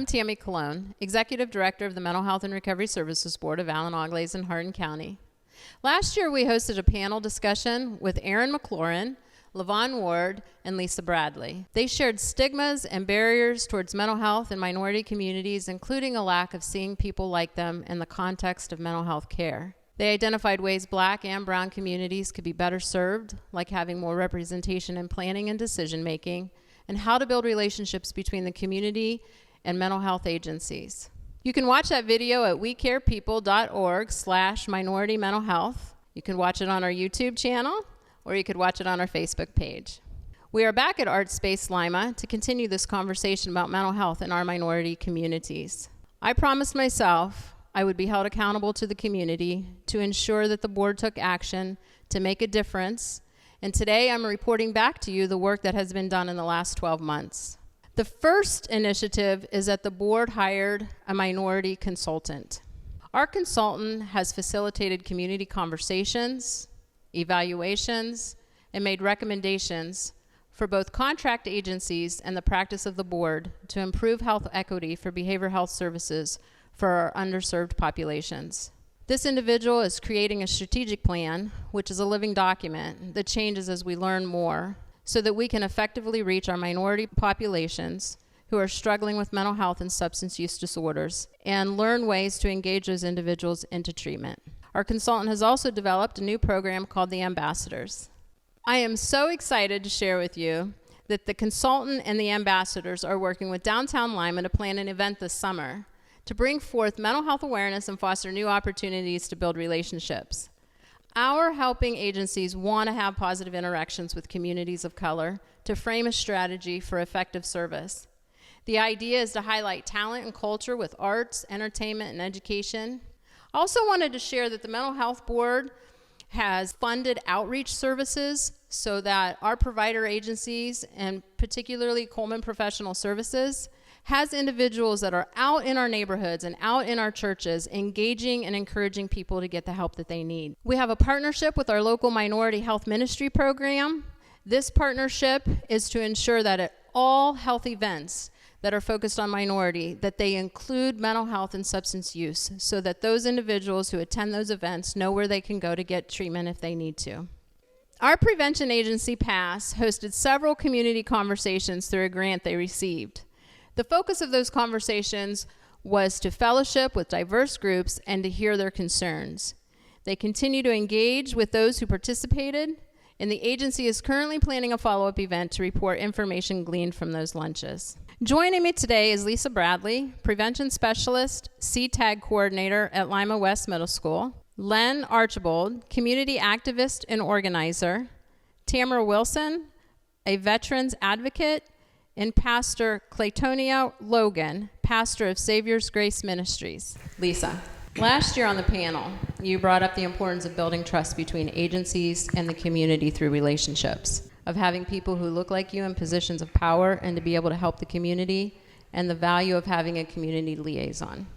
Tammie Colon, Executive Director of the Mental Health and Recovery Services Board of Allen, Auglaize, and Hardin County. Last year, we hosted a panel discussion with Aaron McLaurin, Levon Ward, and Lisa Bradley. They shared stigmas and barriers towards mental health in minority communities, including a lack of seeing people like them in the context of mental health care. They identified ways Black and Brown communities could be better served, like having more representation in planning and decision-making, and how to build relationships between the community and mental health agencies. You can watch that video at wecarepeople.org/minority mental health. You can watch it on our YouTube channel, or you could watch it on our Facebook page. We are back at Art Space Lima to continue this conversation about mental health in our minority communities. I promised myself I would be held accountable to the community to ensure that the board took action to make a difference, and today I'm reporting back to you the work that has been done in the last 12 months. The first initiative is that the board hired a minority consultant. Our consultant has facilitated community conversations, evaluations, and made recommendations for both contract agencies and the practice of the board to improve health equity for behavioral health services for our underserved populations. This individual is creating a strategic plan, which is a living document that changes as we learn more, so that we can effectively reach our minority populations who are struggling with mental health and substance use disorders and learn ways to engage those individuals into treatment. Our consultant has also developed a new program called the Ambassadors. I am so excited to share with you that the consultant and the ambassadors are working with Downtown Lima to plan an event this summer to bring forth mental health awareness and foster new opportunities to build relationships. Our helping agencies want to have positive interactions with communities of color to frame a strategy for effective service. The idea is to highlight talent and culture with arts, entertainment, and education. I also wanted to share that the Mental Health Board has funded outreach services so that our provider agencies, and particularly Coleman Professional Services, has individuals that are out in our neighborhoods and out in our churches engaging and encouraging people to get the help that they need. We have a partnership with our local minority health ministry program. This partnership is to ensure that at all health events that are focused on minority, that they include mental health and substance use so that those individuals who attend those events know where they can go to get treatment if they need to. Our prevention agency, PASS, hosted several community conversations through a grant they received. The focus of those conversations was to fellowship with diverse groups and to hear their concerns. They continue to engage with those who participated, and the agency is currently planning a follow-up event to report information gleaned from those lunches. Joining me today is Lisa Bradley, Prevention Specialist, CTAG Coordinator at Lima West Middle School, Len Archibald, Community Activist and Organizer, Tamara Wilson, a Veterans Advocate, and Pastor Claytonia Logan, pastor of Savior's Grace Ministries. Lisa, last year on the panel, you brought up the importance of building trust between agencies and the community through relationships, of having people who look like you in positions of power and to be able to help the community, and the value of having a community liaison.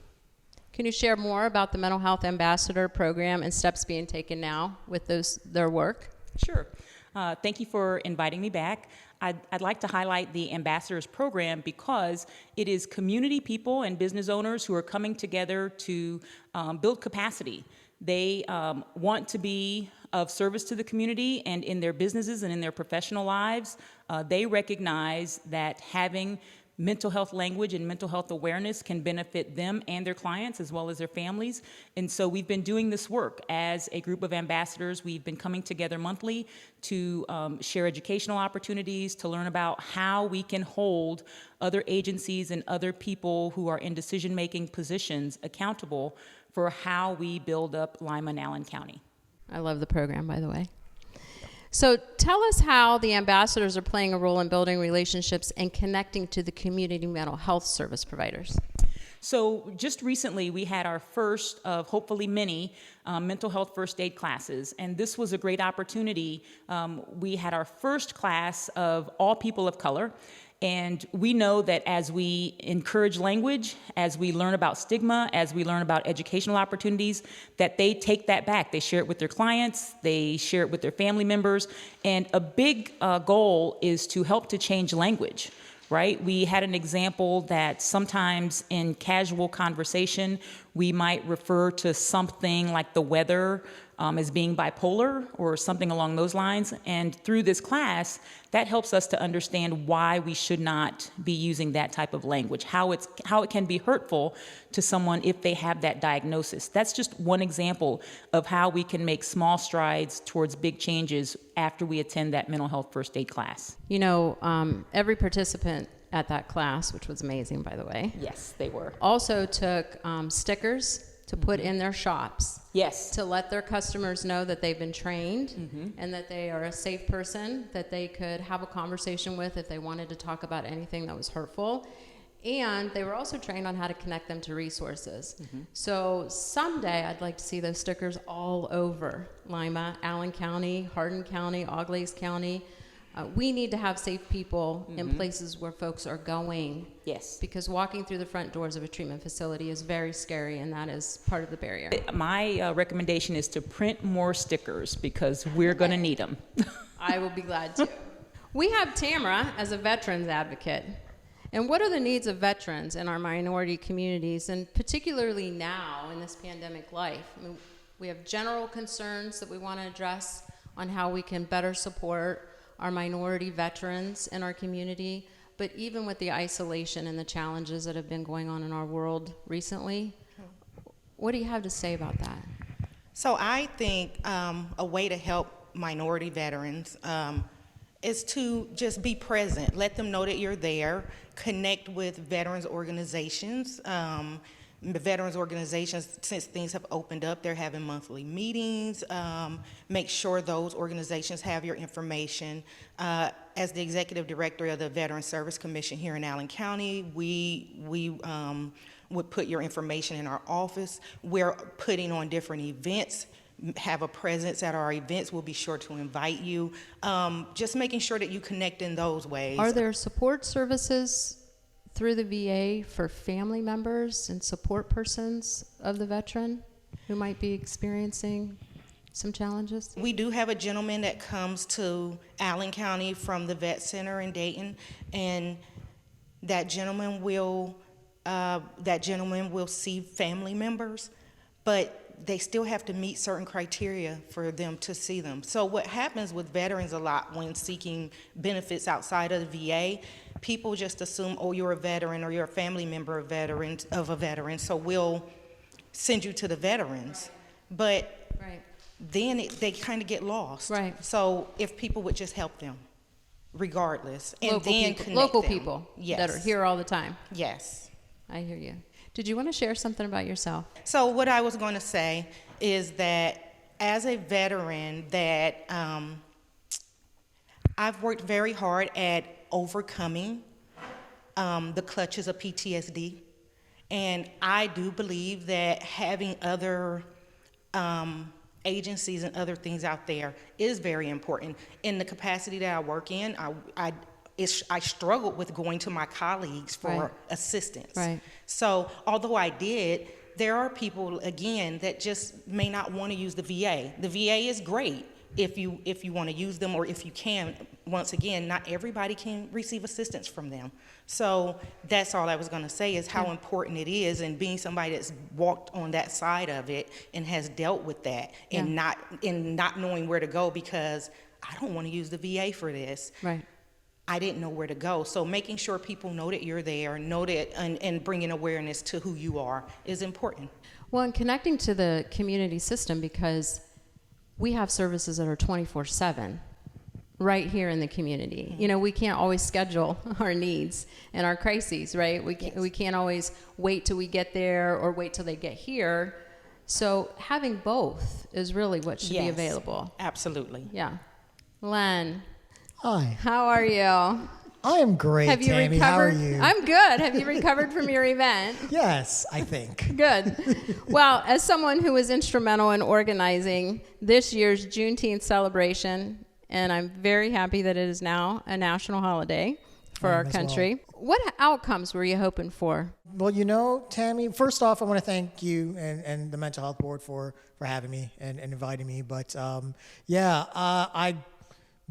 Can you share more about the Mental Health Ambassador Program and steps being taken now with their work? Sure. Thank you for inviting me back. I'd like to highlight the Ambassadors Program because it is community people and business owners who are coming together to build capacity. They want to be of service to the community, and in their businesses and in their professional lives, they recognize that having mental health language and mental health awareness can benefit them and their clients as well as their families. And so we've been doing this work as a group of ambassadors. We've been coming together monthly to share educational opportunities, to learn about how we can hold other agencies and other people who are in decision-making positions accountable for how we build up Lima and Allen County. I love the program, by the way. So tell us how the ambassadors are playing a role in building relationships and connecting to the community mental health service providers. So just recently, we had our first of hopefully many mental health first aid classes, and this was a great opportunity. We had our first class of all people of color, and we know that as we encourage language, as we learn about stigma, as we learn about educational opportunities, that they take that back. They share it with their clients, they share it with their family members, and a big goal is to help to change language. right? We had an example that sometimes in casual conversation, we might refer to something like the weather as being bipolar or something along those lines. And through this class, that helps us to understand why we should not be using that type of language, how it can be hurtful to someone if they have that diagnosis. That's just one example of how we can make small strides towards big changes after we attend that mental health first aid class. You know, every participant at that class, which was amazing, by the way. Yes, they were. Also took stickers to put in their shops. Yes. To let their customers know that they've been trained and that they are a safe person that they could have a conversation with if they wanted to talk about anything that was hurtful. And they were also trained on how to connect them to resources. So someday I'd like to see those stickers all over Lima, Allen County, Hardin County, Auglaize County. We need to have safe people in places where folks are going. Yes. Because walking through the front doors of a treatment facility is very scary, and that is part of the barrier. My recommendation is to print more stickers because we're going to need them. I will be glad to. We have Tamara as a veterans advocate. And what are the needs of veterans in our minority communities, and particularly now in this pandemic life? I mean, we have general concerns that we want to address on how we can better support our minority veterans in our community, but even with the isolation and the challenges that have been going on in our world recently, what do you have to say about that? So I think a way to help minority veterans is to just be present. Let them know that you're there. Connect with veterans organizations. Veterans organizations, since things have opened up, they're having monthly meetings. Make sure those organizations have your information. As the executive director of the Veteran Service Commission here in Allen County, we would put your information in our office. We're putting on different events. Have a presence at our events. We'll be sure to invite you. Just making sure that you connect in those ways. Are there support services through the VA for family members and support persons of the veteran who might be experiencing some challenges? We do have a gentleman that comes to Allen County from the Vet Center in Dayton, and that gentleman will see family members, but they still have to meet certain criteria for them to see them. So what happens with veterans a lot when seeking benefits outside of the VA, people just assume, oh, you're a veteran or you're a family member of a veteran, so we'll send you to the veterans. But then they kind of get lost. Right. So if people would just help them, regardless, and Local then people, connect local them. people Yes. that are here all the time. Yes. I hear you. Did you want to share something about yourself? So what I was going to say is that as a veteran, that I've worked very hard at overcoming the clutches of PTSD, and I do believe that having other agencies and other things out there is very important. In the capacity that I work in, I struggled with going to my colleagues for assistance. Right. So although I did, there are people, again, that just may not want to use the VA. The VA is great if you want to use them, or if you can. Once again, not everybody can receive assistance from them. So that's all I was going to say, is how important it is, and being somebody that's walked on that side of it and has dealt with that, and not knowing where to go because I don't want to use the VA for this. Right. I didn't know where to go. So making sure people know that you're there, know that, and bringing awareness to who you are is important. Well, and connecting to the community system, because we have services that are 24/7 right here in the community. Mm-hmm. You know, we can't always schedule our needs and our crises, right? We can't always wait till we get there or wait till they get here. So having both is really what should be available. Absolutely. Yeah. Len. Hi. How are you? I am great, Have you Tammy. recovered? How are you? I'm good. Have you recovered from your event? Yes, I think. Good. Well, as someone who was instrumental in organizing this year's Juneteenth celebration, and I'm very happy that it is now a national holiday for our country. Well. What outcomes were you hoping for? Well, you know, Tammy, first off, I want to thank you and the Mental Health Board for having me and inviting me. But, I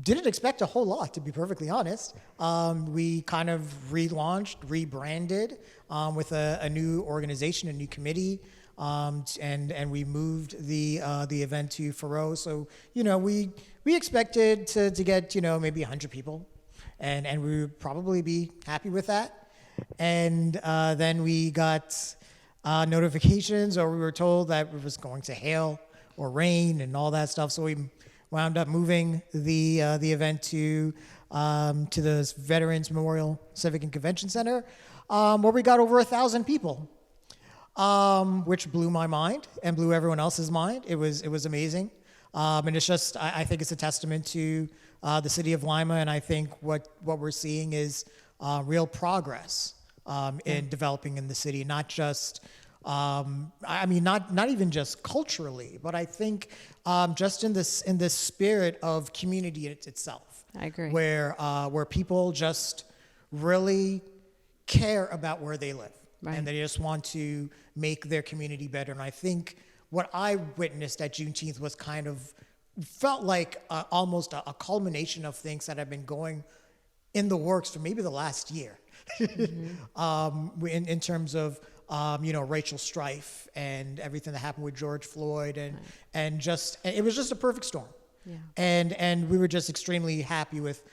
didn't expect a whole lot, to be perfectly honest. We kind of relaunched, rebranded with a new organization, a new committee, and we moved the event to Faroe. So we expected to get maybe 100 people, and we would probably be happy with that. And then we got notifications, or we were told that it was going to hail or rain and all that stuff. So we wound up moving the event to the Veterans Memorial Civic and Convention Center, where we got over 1,000 people, which blew my mind and blew everyone else's mind. It was amazing, and it's just I think it's a testament to the city of Lima, and I think what we're seeing is real progress in developing in the city, not just. Not even just culturally, but I think just in this spirit of community itself. I agree. Where people just really care about where they live, right. And they just want to make their community better. And I think what I witnessed at Juneteenth was felt like almost a culmination of things that have been going in the works for maybe the last year, mm-hmm. In terms of. Racial strife and everything that happened with George Floyd, and it was just a perfect storm. Yeah. And we were just extremely happy with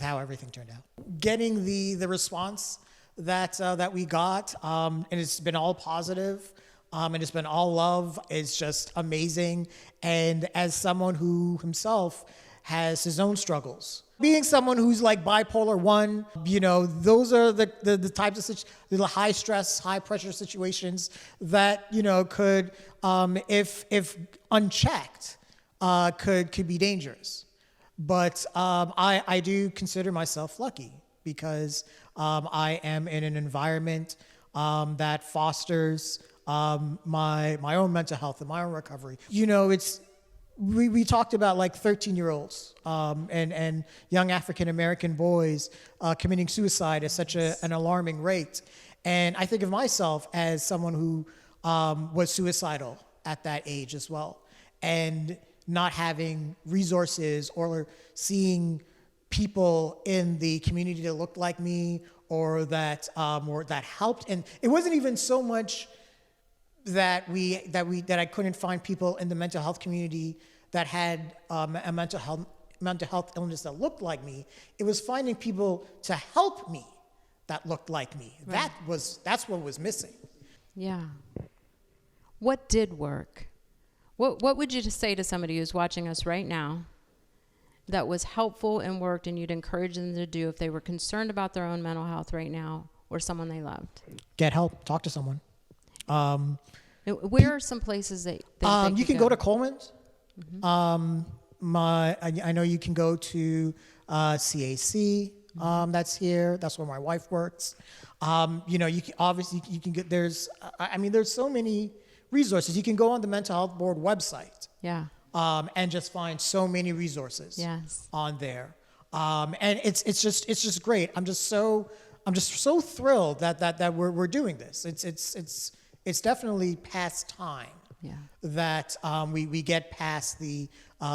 how everything turned out. Getting the response that we got, and it's been all positive, and it's been all love. It's just amazing. And as someone who himself has his own struggles, being someone who's like bipolar 1, those are the types of the high stress, high pressure situations that could, if unchecked, could be dangerous. But I do consider myself lucky because I am in an environment that fosters my own mental health and my own recovery. We talked about like 13-year-olds and young African-American boys committing suicide at such an alarming rate. And I think of myself as someone who was suicidal at that age as well. And not having resources or seeing people in the community that looked like me or that helped. And it wasn't even so much that I couldn't find people in the mental health community that had a mental health illness that looked like me. It was finding people to help me that looked like me. Right. That's what was missing. Yeah. What did work? What would you say to somebody who's watching us right now that was helpful and worked, and you'd encourage them to do if they were concerned about their own mental health right now or someone they loved? Get help. Talk to someone. Where are some places that you can go to Coleman's? Mm-hmm. I know you can go to CAC. That's here. That's where my wife works. You can get. There's so many resources. You can go on the Mental Health Board website. Yeah. And just find so many resources. Yes. On there. And it's just great. I'm just so thrilled that we're doing this. It's definitely past time. Yeah. That we get past the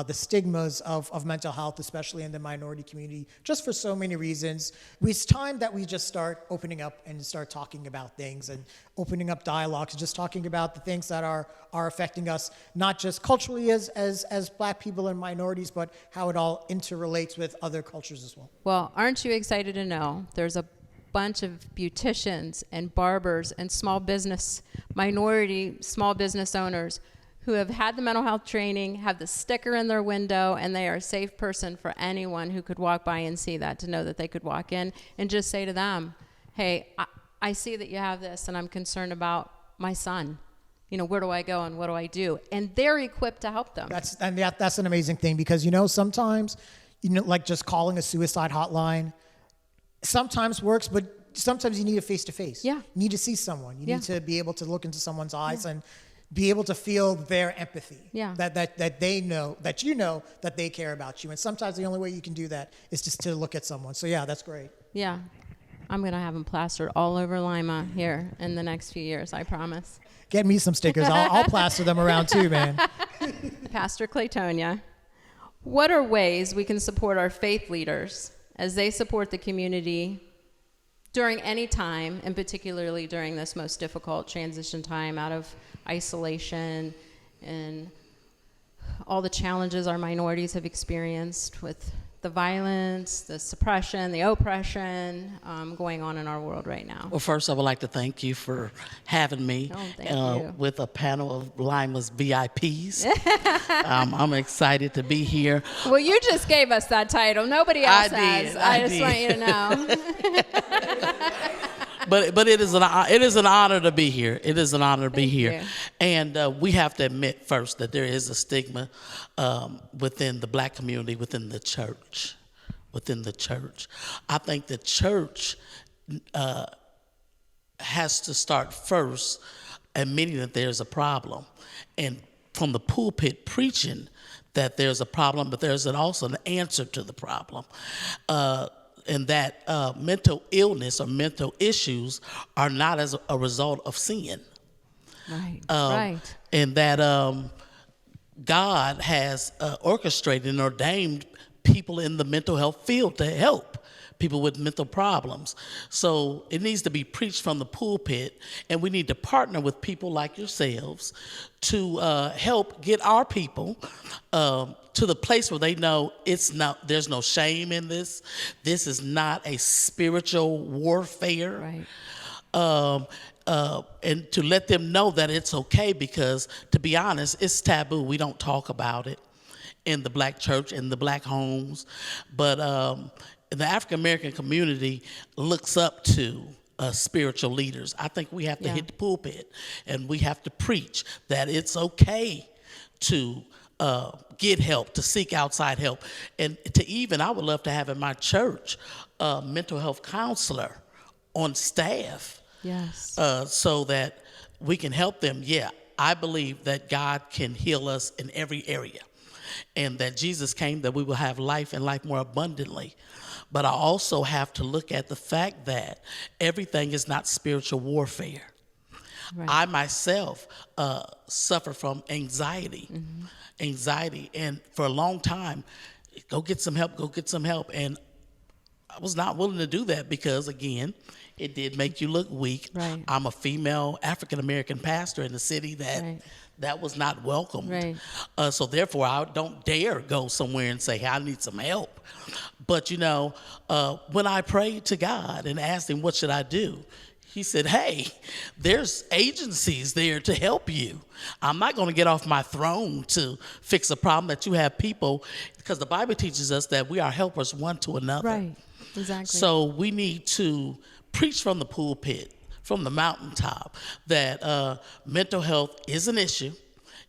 stigmas of mental health, especially in the minority community, just for so many reasons. It's time that we just start opening up and start talking about things and opening up dialogues, just talking about the things that are affecting us, not just culturally as Black people and minorities, but how it all interrelates with other cultures as well. Well, aren't you excited to know there's a bunch of beauticians and barbers and minority small business owners who have had the mental health training, have the sticker in their window, and they are a safe person for anyone who could walk by and see that, to know that they could walk in and just say to them, hey, I see that you have this, and I'm concerned about my son. Where do I go and what do I do? And they're equipped to help them. That's an amazing thing, because sometimes like just calling a suicide hotline sometimes works, but sometimes you need a face-to-face. Yeah. You need to see someone. You need to be able to look into someone's eyes and be able to feel their empathy. Yeah. That they know, that they care about you. And sometimes the only way you can do that is just to look at someone. So yeah, that's great. Yeah. I'm going to have them plastered all over Lima here in the next few years, I promise. Get me some stickers. I'll plaster them around too, man. Pastor Claytonia, What are ways we can support our faith leaders as they support the community during any time, and particularly during this most difficult transition time out of isolation and all the challenges our minorities have experienced with the violence, the suppression, the oppression going on in our world right now? Well, first, I would like to thank you for having me with a panel of Lima's VIPs. I'm excited to be here. Well, you just gave us that title. Nobody else has. I just did. want you to know. But it is an honor to be here. It is an honor to be here. you. And we have to admit first that there is a stigma within the black community, within the church. I think the church has to start first admitting that there's a problem, and from the pulpit preaching that there's a problem, but there's also an answer to the problem. And that mental illness or mental issues are not as a result of sin. Right, right. And that God has orchestrated and ordained people in the mental health field to help people with mental problems. So it needs to be preached from the pulpit, and we need to partner with people like yourselves to help get our people to the place where they know there's no shame in this. This is not a spiritual warfare. Right. And to let them know that it's okay, because to be honest, it's taboo. We don't talk about it in the black church, in the black homes. But the African American community looks up to spiritual leaders. I think we have to hit the pulpit, and we have to preach that it's okay to get help, to seek outside help. And I would love to have in my church a mental health counselor on staff. Yes. So that we can help them. Yeah, I believe that God can heal us in every area, and that Jesus came that we will have life and life more abundantly. But I also have to look at the fact that everything is not spiritual warfare. Right. I myself suffer from anxiety. And for a long time, go get some help. And I was not willing to do that because, again, it did make you look weak. Right. I'm a female African-American pastor in a city that was not welcomed. Right. So therefore, I don't dare go somewhere and say, hey, I need some help. But, when I prayed to God and asked him, what should I do? He said, hey, there's agencies there to help you. I'm not going to get off my throne to fix a problem that you have people, because the Bible teaches us that we are helpers one to another. Right, exactly. So we need to preach from the pulpit, from the mountaintop, that mental health is an issue.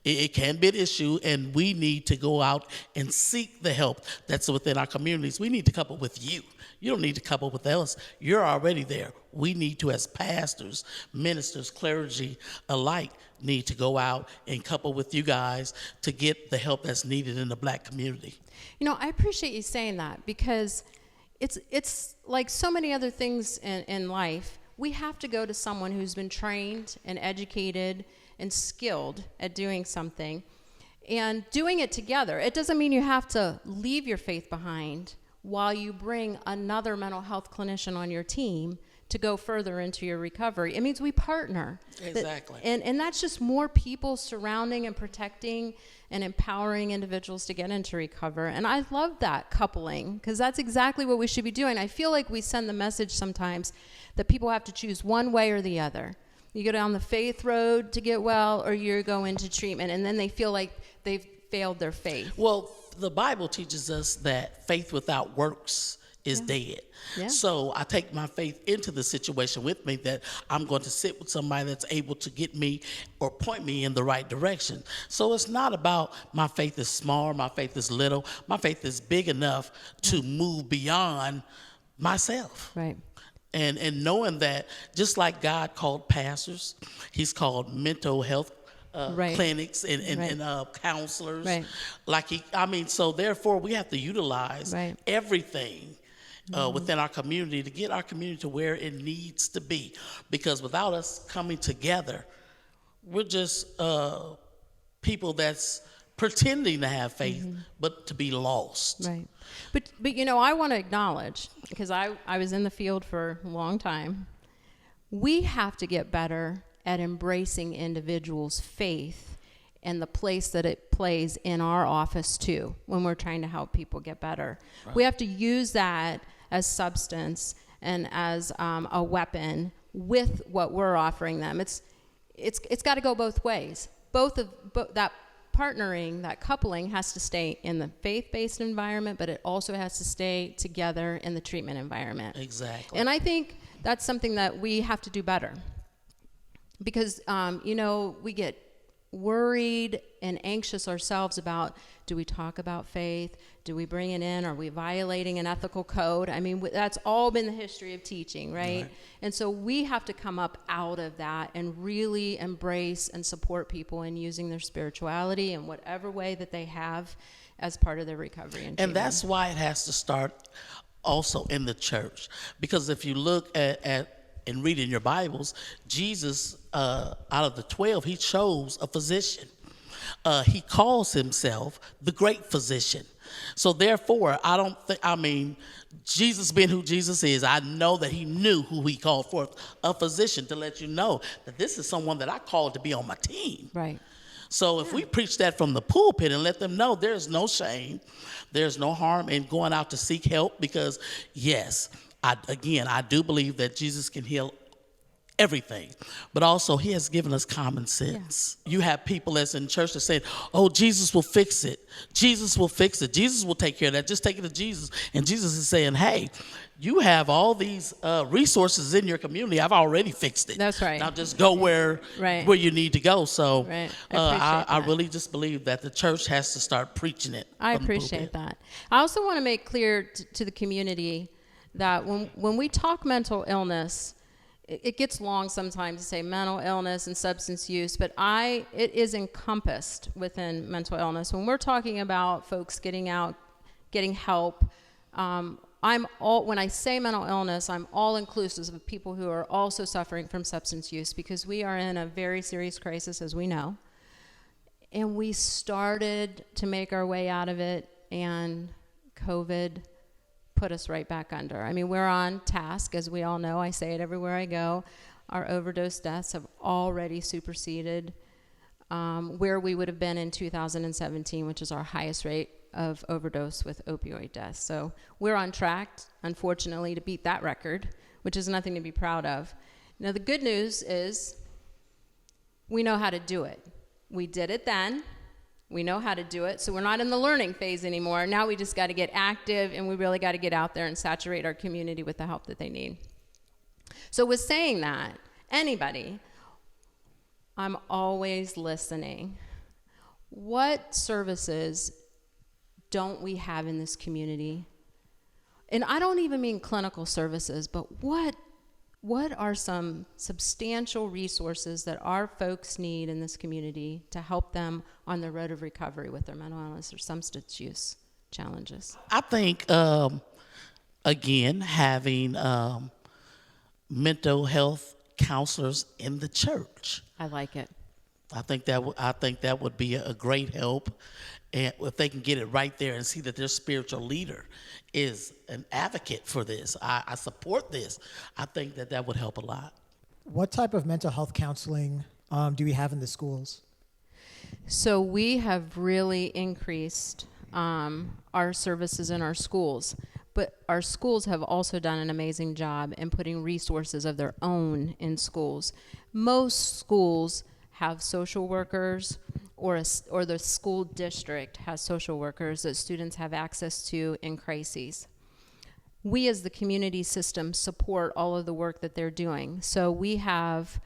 It can be an issue, and we need to go out and seek the help that's within our communities. We need to couple with you. You don't need to couple with us. You're already there. We need to, as pastors, ministers, clergy alike, need to go out and couple with you guys to get the help that's needed in the black community. I appreciate you saying that, because it's like so many other things in life. We have to go to someone who's been trained and educated and skilled at doing something and doing it together. It doesn't mean you have to leave your faith behind while you bring another mental health clinician on your team to go further into your recovery. It means we partner. Exactly. And that's just more people surrounding and protecting and empowering individuals to get into recovery. And I love that coupling, because that's exactly what we should be doing. I feel like we send the message sometimes that people have to choose one way or the other. You go down the faith road to get well, or you go into treatment, and then they feel like they've failed their faith. Well, the Bible teaches us that faith without works is dead. Yeah. So I take my faith into the situation with me, that I'm going to sit with somebody that's able to get me or point me in the right direction. So it's not about my faith is small, my faith is little. My faith is big enough to move beyond myself. Right. And knowing that, just like God called pastors, he's called mental health clinics and counselors. Right. So therefore we have to utilize everything within our community to get our community to where it needs to be. Because without us coming together, we're just people that's pretending to have faith, but to be lost. Right. But I want to acknowledge, because I was in the field for a long time, we have to get better at embracing individuals' faith and the place that it plays in our office too, when we're trying to help people get better. Right. We have to use that as substance and as a weapon with what we're offering them. It's got to go both ways. That partnering, that coupling has to stay in the faith-based environment, but it also has to stay together in the treatment environment. Exactly. And I think that's something that we have to do better, because we get worried and anxious ourselves about, do we talk about faith? Do we bring it in? Are we violating an ethical code? I mean, that's all been the history of teaching, right? And so we have to come up out of that and really embrace and support people in using their spirituality in whatever way that they have as part of their recovery. And that's why it has to start also in the church. Because if you look at and read in your Bibles, Jesus, out of the 12, he chose a physician. He calls himself the great physician. So therefore, Jesus being who Jesus is, I know that he knew who he called forth, a physician, to let you know that this is someone that I called to be on my team. Right. So if we preach that from the pulpit and let them know there's no shame, there's no harm in going out to seek help, because yes, I do believe that Jesus can heal everything, but also he has given us common sense. Yeah. You have people that's in church that say, oh, Jesus will fix it. Jesus will fix it. Jesus will take care of that. Just take it to Jesus. And Jesus is saying, hey, you have all these resources in your community. I've already fixed it. That's right. Now just go where you need to go. So I really just believe that the church has to start preaching it. I appreciate that. I also want to make clear to the community that when we talk mental illness, it gets long sometimes to say mental illness and substance use, but it is encompassed within mental illness. When we're talking about folks getting out, getting help, when I say mental illness, I'm all inclusive of people who are also suffering from substance use, because we are in a very serious crisis, as we know. And we started to make our way out of it, and COVID put us right back under. I mean, we're on task, as we all know. I say it everywhere I go. Our overdose deaths have already superseded where we would have been in 2017, which is our highest rate of overdose with opioid deaths. So we're on track, unfortunately, to beat that record, which is nothing to be proud of. Now, the good news is we know how to do it. We did it then. We know how to do it, so we're not in the learning phase anymore. Now we just got to get active, and we really got to get out there and saturate our community with the help that they need. So with saying that, anybody, I'm always listening. What services don't we have in this community? And I don't even mean clinical services, but what are some substantial resources that our folks need in this community to help them on the road of recovery with their mental illness or substance use challenges? I think, again, having mental health counselors in the church. I like it. I think that would be a great help. And if they can get it right there and see that their spiritual leader is an advocate for this, I support this, I think that would help a lot. What type of mental health counseling do we have in the schools? So we have really increased our services in our schools, but our schools have also done an amazing job in putting resources of their own in schools. Most schools have social workers, or the school district has social workers that students have access to in crises. We as the community system support all of the work that they're doing. So we have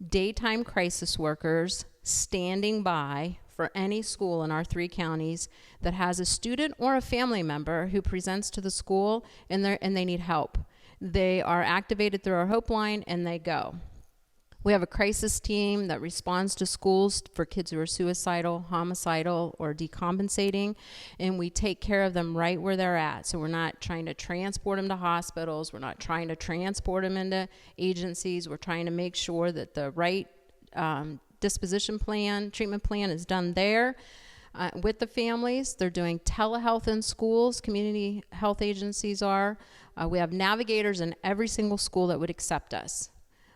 daytime crisis workers standing by for any school in our 3 counties that has a student or a family member who presents to the school and they need help. They are activated through our Hope Line and they go. We have a crisis team that responds to schools for kids who are suicidal, homicidal, or decompensating, and we take care of them right where they're at. So we're not trying to transport them to hospitals. We're not trying to transport them into agencies. We're trying to make sure that the right disposition plan, treatment plan is done there. with the families. They're doing telehealth in schools. Community health agencies are. We have navigators in every single school that would accept us.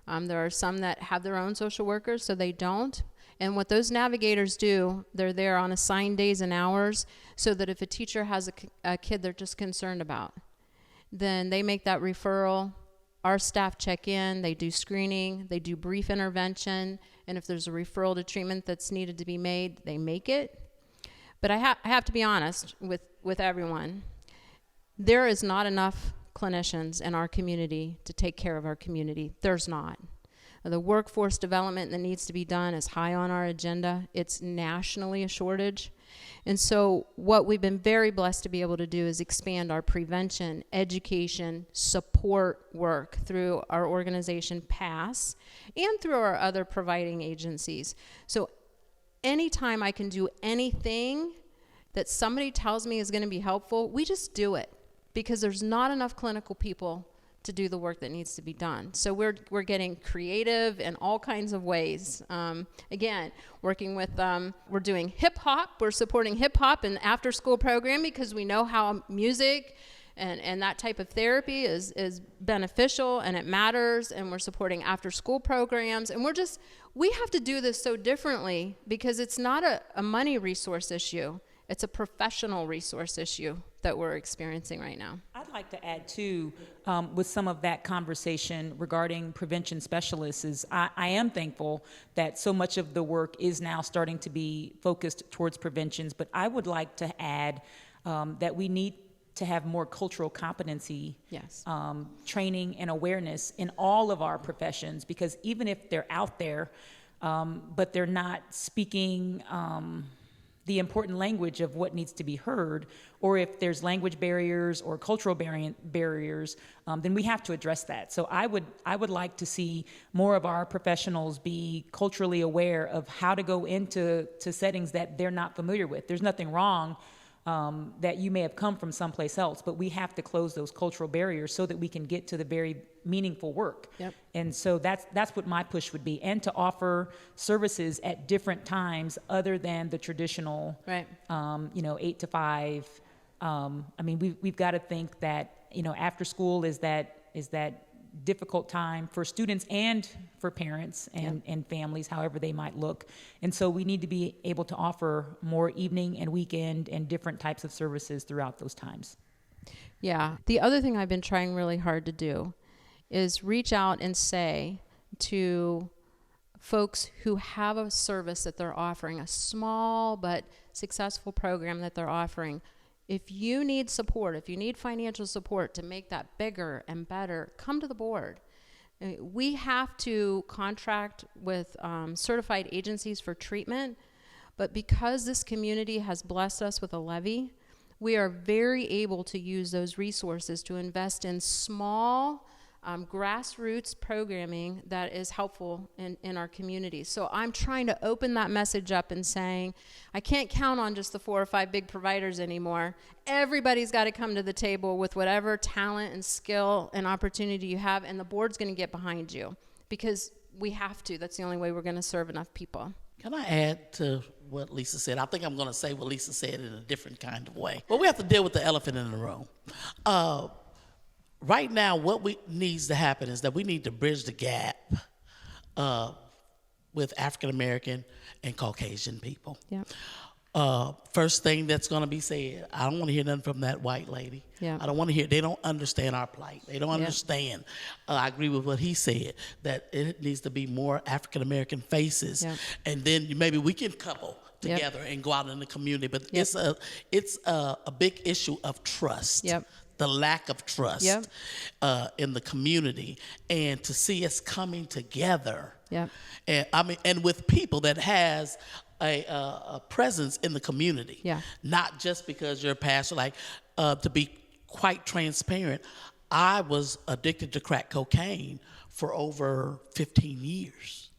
There are some that have their own social workers, so they don't. And what those navigators do, they're there on assigned days and hours so that if a teacher has a kid they're just concerned about, then they make that referral. Our staff check in, they do screening, they do brief intervention, and if there's a referral to treatment that's needed to be made, they make it. But I have to be honest with everyone. There is not enough clinicians in our community to take care of our community. There's not. The workforce development that needs to be done is high on our agenda. It's nationally a shortage. And so what we've been very blessed to be able to do is expand our prevention, education, support work through our organization PASS and through our other providing agencies. So anytime I can do anything that somebody tells me is going to be helpful, we just do it because there's not enough clinical people to do the work that needs to be done. So we're getting creative in all kinds of ways. Again, working with, we're doing hip hop. We're supporting hip hop in the after school program because we know how music and that type of therapy is beneficial and it matters, and we're supporting after school programs. And we have to do this so differently because it's not a money resource issue. It's a professional resource issue that we're experiencing right now. I'd like to add, too, with some of that conversation regarding prevention specialists, is I am thankful that so much of the work is now starting to be focused towards preventions, but I would like to add that we need to have more cultural competency, yes, training and awareness in all of our professions, because even if they're out there, but they're not speaking the important language of what needs to be heard, or if there's language barriers or cultural barriers, then we have to address that. So I would like to see more of our professionals be culturally aware of how to go into settings that they're not familiar with. There's nothing wrong that you may have come from someplace else, but we have to close those cultural barriers so that we can get to the very meaningful work. Yep. And so that's what my push would be, and to offer services at different times other than the traditional, right, 8 to 5. I mean, we've got to think that, after school is that difficult time for students and for parents and families, however they might look. And so we need to be able to offer more evening and weekend and different types of services throughout those times. Yeah. The other thing I've been trying really hard to do is reach out and say to folks who have a service that they're offering, a small but successful program that they're offering, if you need support, if you need financial support to make that bigger and better, come to the board. We have to contract with certified agencies for treatment, but because this community has blessed us with a levy, we are very able to use those resources to invest in small grassroots programming that is helpful in our community. So I'm trying to open that message up and saying, I can't count on just the 4 or 5 big providers anymore. Everybody's got to come to the table with whatever talent and skill and opportunity you have, and the board's going to get behind you because we have to. That's the only way we're going to serve enough people. Can I add to what Lisa said? I think I'm going to say what Lisa said in a different kind of way. Well, we have to deal with the elephant in the room. Right now, what needs to happen is that we need to bridge the gap with African American and Caucasian people. Yep. First thing that's going to be said, I don't want to hear nothing from that white lady. Yeah. I don't want to hear, they don't understand our plight. They don't understand. I agree with what he said, that it needs to be more African American faces. Yep. And then maybe we can couple together and go out in the community. But it's a big issue of trust. Yep. The lack of trust in the community, and to see us coming together. Yep. And with people that has a presence in the community. Yeah. Not just because you're a pastor. To be quite transparent, I was addicted to crack cocaine for over 15 years.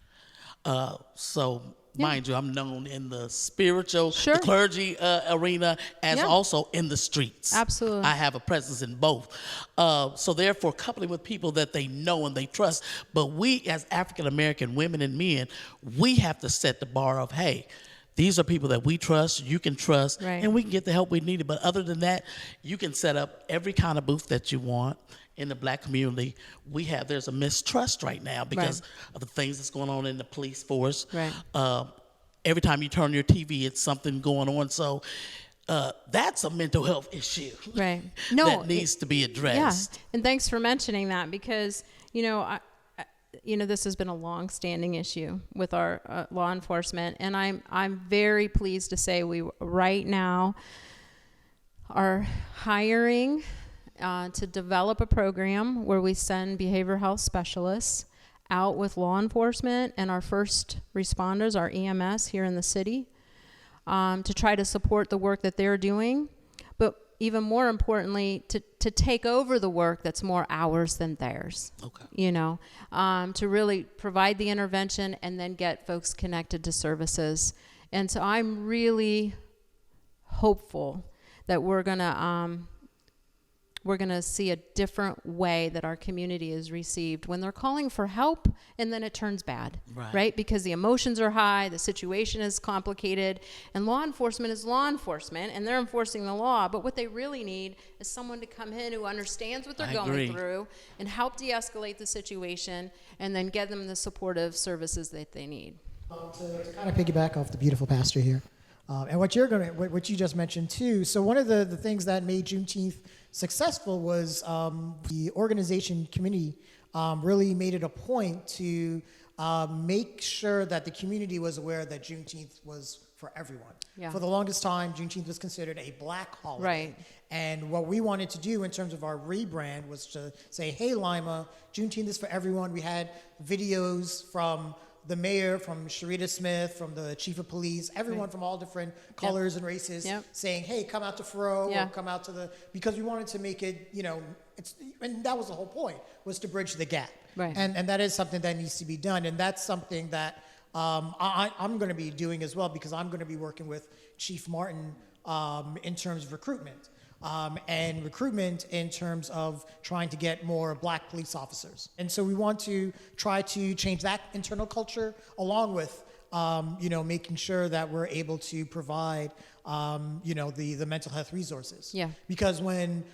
Mind you, I'm known in the spiritual, the clergy arena, as also in the streets. Absolutely. I have a presence in both. So therefore, coupling with people that they know and they trust. But we, as African American women and men, we have to set the bar of, hey, these are people that we trust, you can trust, Right. and we can get the help we needed. But other than that, you can set up every kind of booth that you want. In the black community, there's a mistrust right now because of the things that's going on in the police force. Right. Every time you turn your TV, it's something going on. So that's a mental health issue. Right. That needs to be addressed. Yeah. And thanks for mentioning that because, this has been a long-standing issue with our law enforcement, and I'm very pleased to say we right now are hiring to develop a program where we send behavioral health specialists out with law enforcement and our first responders, our EMS here in the city, to try to support the work that they're doing, but even more importantly, to take over the work that's more ours than theirs. Okay. To really provide the intervention and then get folks connected to services. And so I'm really hopeful that we're gonna see a different way that our community is received when they're calling for help and then it turns bad, right? Because the emotions are high, the situation is complicated, and law enforcement is law enforcement, and they're enforcing the law, but what they really need is someone to come in who understands what they're going through and help de-escalate the situation and then get them the supportive services that they need. To kind of piggyback off the beautiful pastor here, and what you just mentioned too. So one of the things that made Juneteenth successful was the organization committee really made it a point to make sure that the community was aware that Juneteenth was for everyone. Yeah. For the longest time, Juneteenth was considered a black holiday. Right. And what we wanted to do in terms of our rebrand was to say, hey, Lima, Juneteenth is for everyone. We had videos from the mayor, from Sharita Smith, from the chief of police, everyone from all different colors and races saying, hey, come out to Furrow or come out to because we wanted to make it, and that was the whole point, was to bridge the gap. Right. And that is something that needs to be done. And that's something that I'm going to be doing as well, because I'm going to be working with Chief Martin in terms of recruitment. And recruitment in terms of trying to get more black police officers. And so we want to try to change that internal culture along with, making sure that we're able to provide, the mental health resources. Yeah. Because when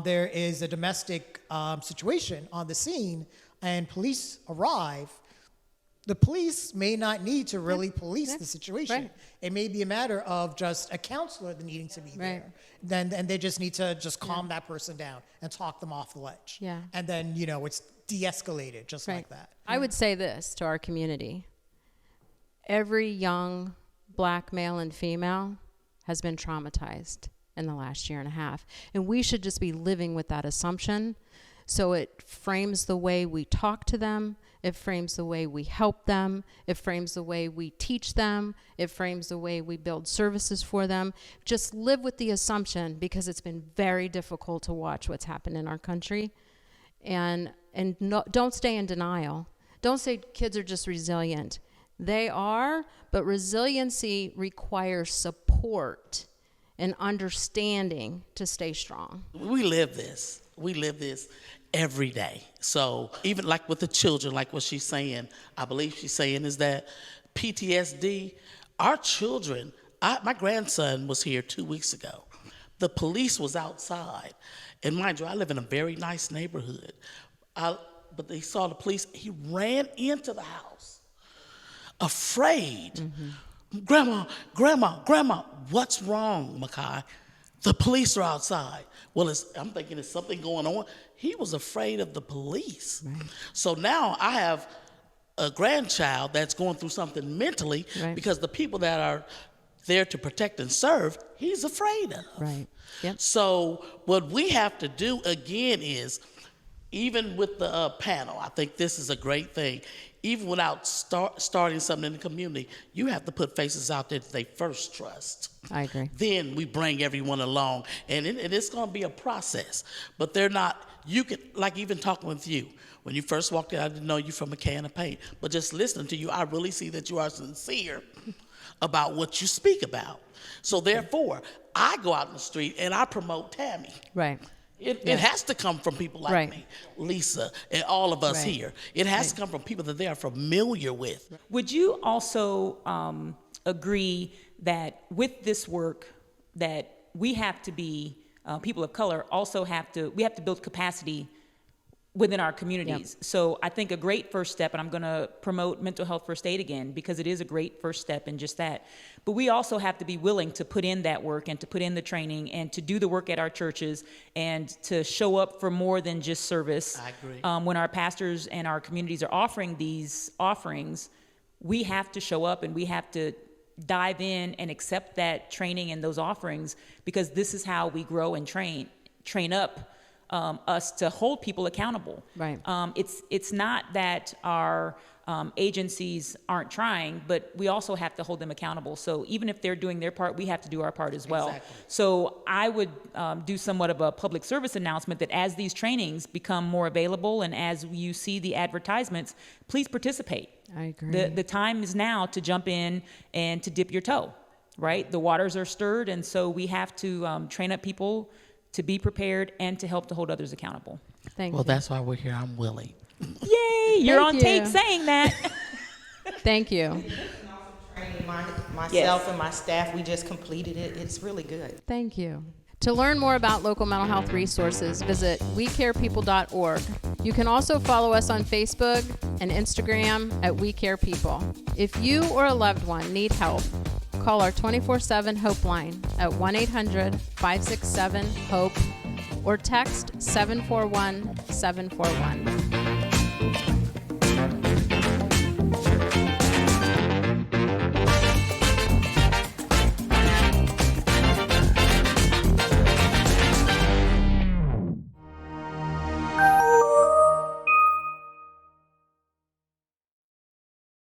there is a domestic situation on the scene and police arrive, the police may not need to really police the situation. Right. It may be a matter of just a counselor needing to be there. And they just need to just calm that person down and talk them off the ledge. Yeah. And then, it's de-escalated just like that. I would say this to our community. Every young black male and female has been traumatized in the last year and a half. And we should just be living with that assumption. So it frames the way we talk to them. It frames the way we help them. It frames the way we teach them. It frames the way we build services for them. Just live with the assumption, because it's been very difficult to watch what's happened in our country. And don't stay in denial. Don't say kids are just resilient. They are, but resiliency requires support and understanding to stay strong. We live this. We live this every day. So even like with the children, like what she's saying, I believe she's saying is that PTSD, our children, my grandson was here 2 weeks ago. The police was outside. And mind you, I live in a very nice neighborhood. But they saw the police. He ran into the house, afraid. Mm-hmm. Grandma, what's wrong, Makai? The police are outside. Well, I'm thinking there's something going on. He was afraid of the police. Right. So now I have a grandchild that's going through something mentally because the people that are there to protect and serve, he's afraid of. Right. Yep. So what we have to do again is, even with the panel, I think this is a great thing. Even without starting something in the community, you have to put faces out there that they first trust. I agree. Then we bring everyone along, and it's going to be a process. But they're not, you can, like even talking with you, when you first walked in, I didn't know you from a can of paint. But just listening to you, I really see that you are sincere about what you speak about. So therefore, I go out in the street and I promote Tammie. Right. It has to come from people like me, Lisa, and all of us here. It has to come from people that they are familiar with. Would you also agree that with this work that we have to be, people of color we have to build capacity within our communities. Yep. So I think a great first step, and I'm going to promote mental health first aid again, because it is a great first step in just that. But we also have to be willing to put in that work and to put in the training and to do the work at our churches and to show up for more than just service. I agree. When our pastors and our communities are offering these offerings, we have to show up and we have to dive in and accept that training and those offerings, because this is how we grow and train up us to hold people accountable. Right. It's not that our agencies aren't trying, but we also have to hold them accountable. So even if they're doing their part, we have to do our part as well. Exactly. So I would do somewhat of a public service announcement that as these trainings become more available and as you see the advertisements, please participate. I agree. The time is now to jump in and to dip your toe, right? The waters are stirred, and so we have to train up people to be prepared and to help to hold others accountable. Thank Well, you. that's why we're here. I'm willing. Yay! You're on you. tape saying that. Thank you. Training myself Yes. and my staff, we just completed it. It's really good. Thank you. To learn more about local mental health resources, visit wecarepeople.org. You can also follow us on Facebook and Instagram at We Care People. If you or a loved one need help, call our 24/7 Hope line at 1-800-567-HOPE or text 741-741.